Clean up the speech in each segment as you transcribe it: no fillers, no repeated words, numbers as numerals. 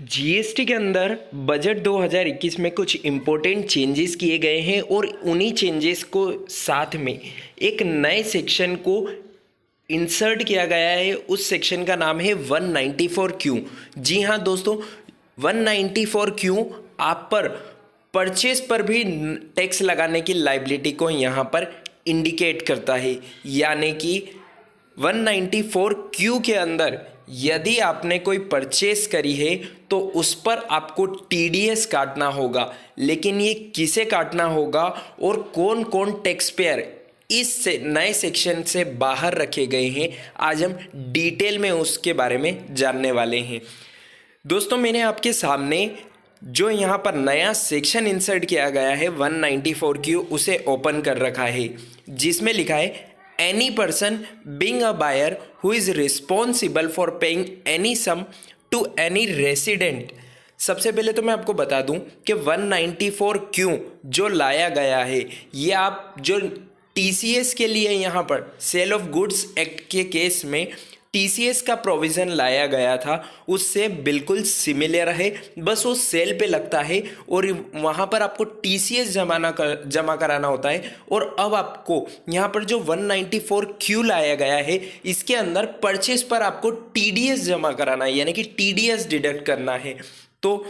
GST के अंदर budget 2021 में कुछ इम्पोर्टेंट चेंजेस किए गए हैं और उन्हीं चेंजेस को साथ में एक नए सेक्शन को इंसर्ट किया गया है। उस सेक्शन का नाम है 194Q। जी हाँ दोस्तों, 194Q आप पर परचेस पर भी टैक्स लगाने की लाइबिलिटी को यहाँ पर इंडिकेट करता है। यानी कि 194Q के अंदर यदि आपने कोई परचेस करी है तो उस पर आपको टीडीएस काटना होगा। लेकिन ये किसे काटना होगा और कौन कौन टैक्स पेयर इस नए सेक्शन से बाहर रखे गए हैं, आज हम डिटेल में उसके बारे में जानने वाले हैं। दोस्तों, मैंने आपके सामने जो यहाँ पर नया सेक्शन इंसर्ट किया गया है 194Q उसे ओपन कर रखा है, जिसमें लिखा है any person being a buyer who is responsible for paying any sum to any resident। सबसे पहले तो मैं आपको बता दूं कि 194Q जो लाया गया है ये आप जो टीसीएस के लिए यहाँ पर सेल ऑफ गुड्स एक्ट के केस में टीसीएस का प्रोविज़न लाया गया था उससे बिल्कुल सिमिलर है। बस वो सेल पे लगता है और वहाँ पर आपको टीसीएस जमा कराना होता है। और अब आपको यहाँ पर जो 194Q लाया गया है इसके अंदर परचेस पर आपको टीडीएस जमा कराना है, यानी कि टीडीएस डिडक्ट करना है। तो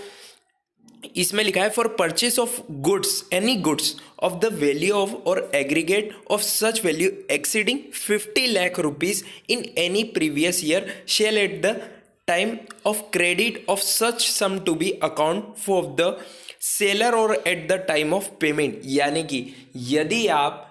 इसमें लिखा है for purchase of goods any goods of the value of or aggregate of such value exceeding 50 lakh rupees in any previous year shall at the time of credit of such sum to be account for the seller or at the time of payment. यानी कि यदि आप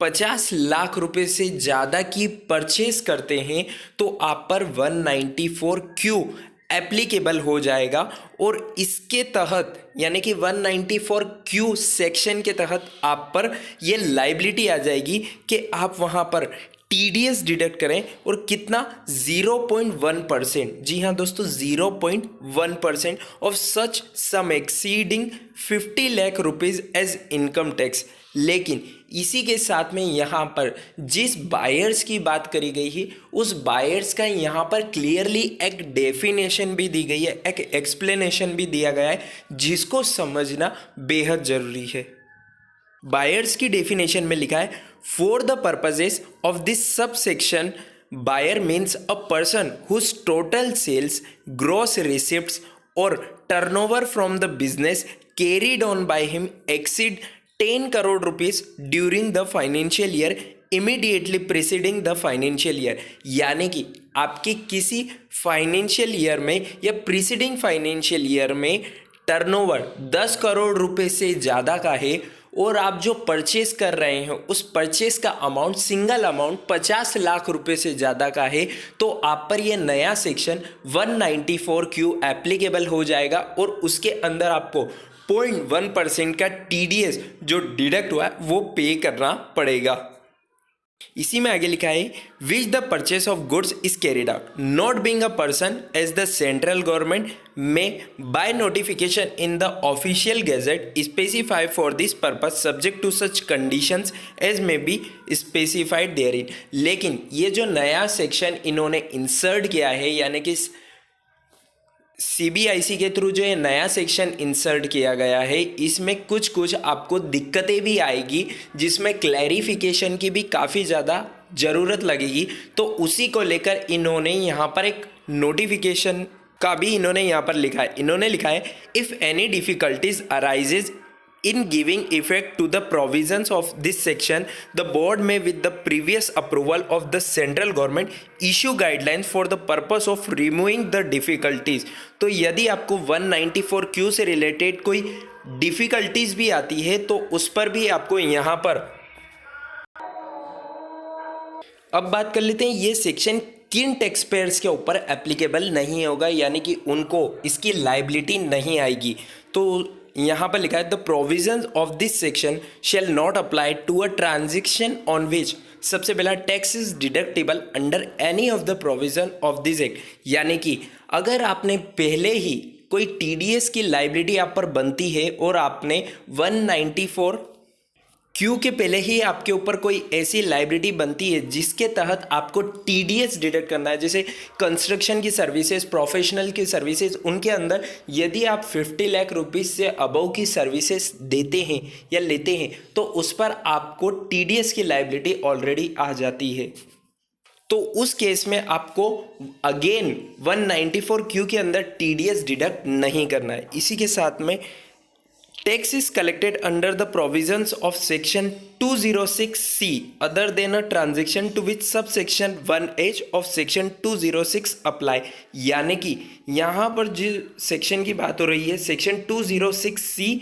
50 लाख रुपए से ज़्यादा की purchase करते हैं तो आप पर 194Q एप्लीकेबल हो जाएगा। और इसके तहत यानी कि 194Q सेक्शन के तहत आप पर ये लाइबिलिटी आ जाएगी कि आप वहाँ पर टीडीएस डिडक्ट करें। और कितना? 0.1%। जी हाँ दोस्तों, 0.1% of such sum exceeding 50 lakh rupees as income tax. लेकिन इसी के साथ में यहाँ पर जिस बायर्स की बात करी गई है उस बायर्स का यहाँ पर क्लियरली एक डेफिनेशन भी दी गई है, एक एक्सप्लेनेशन भी दिया गया है जिसको समझना बेहद ज़रूरी है। बायर्स की डेफिनेशन में लिखा है for the purposes of this sub section buyer means a person whose total sales, gross receipts or turnover from the business carried on by him exceed 10 crore rupees during the financial year immediately preceding the financial year. यानी कि आपके किसी financial year में या preceding financial year में turnover 10 crore रुपए से ज़्यादा का है और आप जो परचेस कर रहे हैं उस परचेस का अमाउंट सिंगल अमाउंट 50 लाख रुपए से ज़्यादा का है तो आप पर यह नया सेक्शन 194Q एप्लीकेबल हो जाएगा और उसके अंदर आपको 0.1% का टीडीएस जो डिडक्ट हुआ है वो पे करना पड़ेगा। इसी में आगे लिखा है which the purchase of goods is carried out not being a person as the central government may by notification in the official gazette specify for this purpose subject to such conditions as may be specified therein. लेकिन ये जो नया section इन्होंने insert किया है यानी कि CBIC के थ्रू जो ये नया सेक्शन इंसर्ट किया गया है इसमें कुछ कुछ आपको दिक्कतें भी आएगी जिसमें क्लैरिफिकेशन की भी काफ़ी ज़्यादा ज़रूरत लगेगी। तो उसी को लेकर इन्होंने यहाँ पर एक नोटिफिकेशन का भी इन्होंने यहाँ पर लिखा है। इन्होंने लिखा है if any difficulties arises in giving effect to the provisions of this section the board may with the previous approval of the central government issue guidelines for the purpose of removing the difficulties। तो यदि आपको 194Q से related कोई difficulties भी आती है तो उस पर भी आपको यहाँ पर अब बात कर लेते हैं ये सेक्शन किन टैक्स पेयर्स के ऊपर एप्लीकेबल नहीं होगा, यानी कि उनको इसकी लाइबिलिटी नहीं आएगी। तो यहाँ पर लिखा है the provisions of this section shall not apply to a transaction on which सबसे पहला tax is deductible under any of the provision of this act. यानी कि अगर आपने पहले ही कोई टीडीएस की लाइबिलिटी आप पर बनती है और आपने 194 क्यू के पहले ही आपके ऊपर कोई ऐसी लाइबिलिटी बनती है जिसके तहत आपको टीडीएस डिडक्ट करना है, जैसे कंस्ट्रक्शन की सर्विसेज, प्रोफेशनल की सर्विसेज, उनके अंदर यदि आप 50 लाख रुपीस से अबव की सर्विसेज देते हैं या लेते हैं तो उस पर आपको टीडीएस की लाइबिलिटी ऑलरेडी आ जाती है। तो उस केस में आपको अगेन 194 क्यू के अंदर टीडीएस डिडक्ट नहीं करना है। इसी के साथ में tax is collected under the provisions of section 206C other than a transaction to which sub section 1H of section 206 apply. यानी कि यहाँ पर जिस सेक्शन की बात हो रही है सेक्शन 206C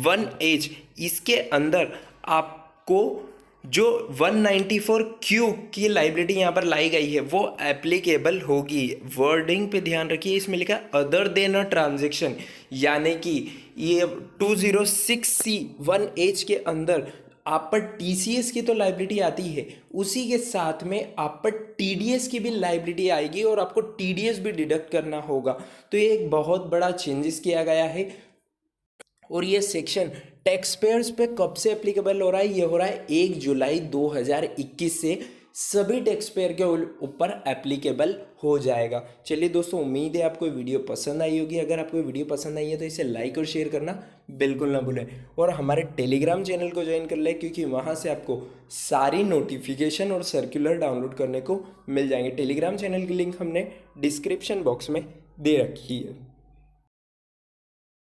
1H, इसके अंदर आपको जो 194 क्यू की लाइबिलिटी यहाँ पर लाई गई है वो एप्लीकेबल होगी। वर्डिंग पे ध्यान रखिए, इसमें लिखा अदर देन अ ट्रांजेक्शन, यानी कि ये 206C 1H के अंदर आप पर टीसीएस की तो लाइबिलिटी आती है, उसी के साथ में आप पर टीडीएस की भी लाइबिलिटी आएगी और आपको टीडीएस भी डिडक्ट करना होगा। तो ये एक बहुत बड़ा चेंजेस किया गया है और ये सेक्शन टैक्स पेयर्स पे कब से एप्लीकेबल हो रहा है? ये हो रहा है 1 जुलाई 2021 से सभी टैक्स पेयर के ऊपर एप्लीकेबल हो जाएगा। चलिए दोस्तों, उम्मीद है आपको वीडियो पसंद आई होगी। अगर आपको वीडियो पसंद आई है तो इसे लाइक और शेयर करना बिल्कुल ना भूलें और हमारे टेलीग्राम चैनल को ज्वाइन कर लें, क्योंकि वहाँ से आपको सारी नोटिफिकेशन और सर्कुलर डाउनलोड करने को मिल जाएंगे। टेलीग्राम चैनल की लिंक हमने डिस्क्रिप्शन बॉक्स में दे रखी है।